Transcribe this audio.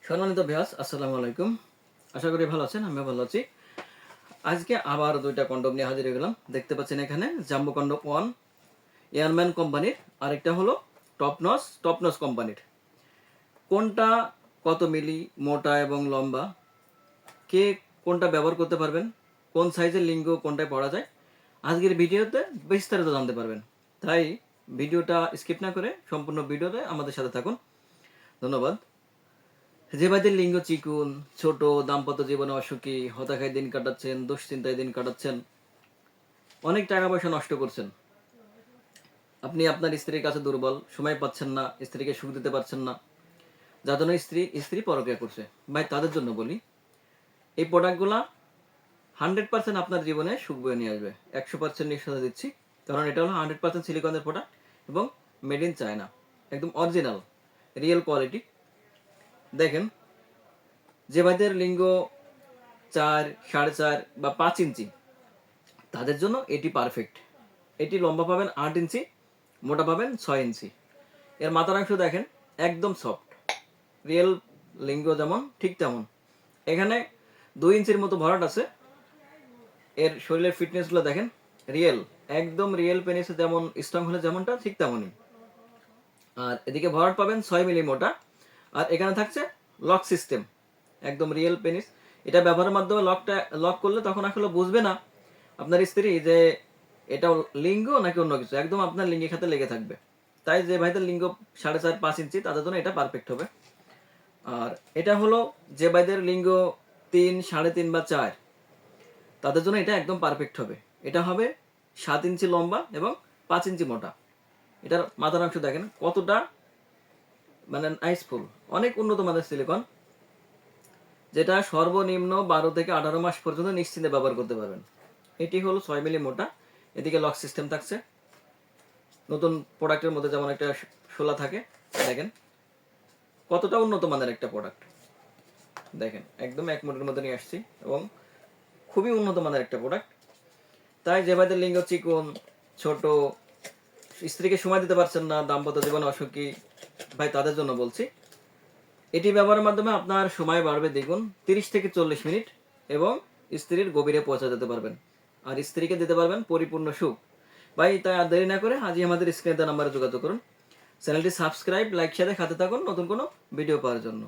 সম্মানিত ভিউয়ার্স, আসসালামু আলাইকুম। আশা করি ভালো আছেন, আমিও ভালো আছি। আজকে আবার দুইটা কন্ডম নিয়ে হাজির হয়ে গেলাম। দেখতে পাচ্ছেন এখানে জাম্বো কন্ডম 1 এয়ারম্যান কোম্পানির, আরেকটা হলো টপনস কোম্পানির। কোনটা কত মিলি মোটা এবং লম্বা, কে কোনটা ব্যবহার করতে পারবেন, কোন সাইজের লিঙ্গ কোনটায় পড়া যায়, আজকের ভিডিওতে বিস্তারিত জানতে পারবেন। তাই ভিডিওটা স্কিপ না করে সম্পূর্ণ ভিডিওতে আমাদের সাথে থাকুন। ধন্যবাদ। যে ভাইদের লিঙ্গ চিকুন, ছোট, দাম্পত্য জীবনে অসুখী, হতাশায় দিন কাটাচ্ছেন, দুশ্চিন্তায় দিন কাটাচ্ছেন, অনেক টাকা পয়সা নষ্ট করছেন, আপনি আপনার স্ত্রীর কাছে দুর্বল, সময় পাচ্ছেন না, স্ত্রীকে সুখ দিতে পারছেন না, যার জন্য স্ত্রী পরক্রিয়া করছে, ভাই তাদের জন্য বলি এই প্রোডাক্টগুলা 100% আপনার জীবনে সুখ বয়ে নিয়ে আসবে। 100% নিশ্চয়তা দিচ্ছি, কারণ এটা হলো 100% সিলিকনের প্রোডাক্ট এবং মেড ইন চায়না, একদম অরিজিনাল রিয়েল কোয়ালিটি। দেখেন, যে ভাইদের লিঙ্গ 4, 4.5 বা 5 ইঞ্চি, তাদের জন্য এটি পারফেক্ট। এটি লম্বা পাবেন 8 ইঞ্চি, মোটা পাবেন 6 ইঞ্চি। এর মাথার অংশ দেখেন, একদম সফট, রিয়েল লিঙ্গ যেমন ঠিক তেমন। এখানে 2 ইঞ্চির মতো ভরাট আছে। এর শরীরের ফিটনেসগুলো দেখেন, রিয়েল, একদম রিয়েল পেনিসে যেমন স্ট্রং হলে যেমনটা ঠিক তেমনই। আর এদিকে ভরাট পাবেন 6 মিলি মোটা। আর এখানে থাকছে লক সিস্টেম, একদম রিয়েল পেনিস। এটা ব্যবহারের মাধ্যমে লক করলে তখন আসলে বুঝবে না আপনার স্ত্রী যে এটা লিঙ্গ নাকি অন্য কিছু, একদম আপনার লিঙ্গের সাথে লেগে থাকবে। তাই যে ভাইদের লিঙ্গ 4.5, 5 ইঞ্চি, তাদের জন্য এটা পারফেক্ট হবে। আর এটা হলো যে ভাইদের লিঙ্গ 3, 3.5 বা 4, তাদের জন্য এটা একদম পারফেক্ট হবে। এটা হবে 7 ইঞ্চি লম্বা এবং 5 ইঞ্চি মোটা। এটার মাথার অংশ দেখেন কতটা মানে নাইসফুল, অনেক উন্নত মানের সিলিকন, যেটা সর্বনিম্ন 12 থেকে 18 মাস পর্যন্ত নিশ্চিন্তে ব্যবহার করতে পারবেন। এটি হলো 6 মিলি মোটা। এদিকে লক সিস্টেম থাকছে, নতুন প্রোডাক্টের মধ্যে যেমন একটা শোলা থাকে। দেখেন কতটা উন্নত মানের একটা প্রোডাক্ট, দেখেন একদম এক মুঠের মধ্যে নিয়ে আসছি এবং খুবই উন্নত মানের একটা প্রোডাক্ট। তাই যে ভাইদের লিঙ্গ চিকন, ছোট, স্ত্রীকে সময় দিতে পারছেন না, দাম্পত্য জীবনে অসুখী, ভাই তাদের জন্য বলছি। এটি ব্যবহারের মাধ্যমে আপনার সময় বাড়বে দ্বিগুণ, 30 থেকে 40 মিনিট, এবং স্ত্রীর গভীরে পৌঁছা যেতে পারবেন, আর স্ত্রীকে দিতে পারবেন পরিপূর্ণ সুখ। ভাই তাই আর দেরি না করে আজই আমাদের স্ক্রিনে দেওয়া নাম্বারে যোগাযোগ করুন। চ্যানেলটি সাবস্ক্রাইব, লাইক, শেয়ারে খাতে থাকুন নতুন কোনো ভিডিও পাওয়ার জন্য।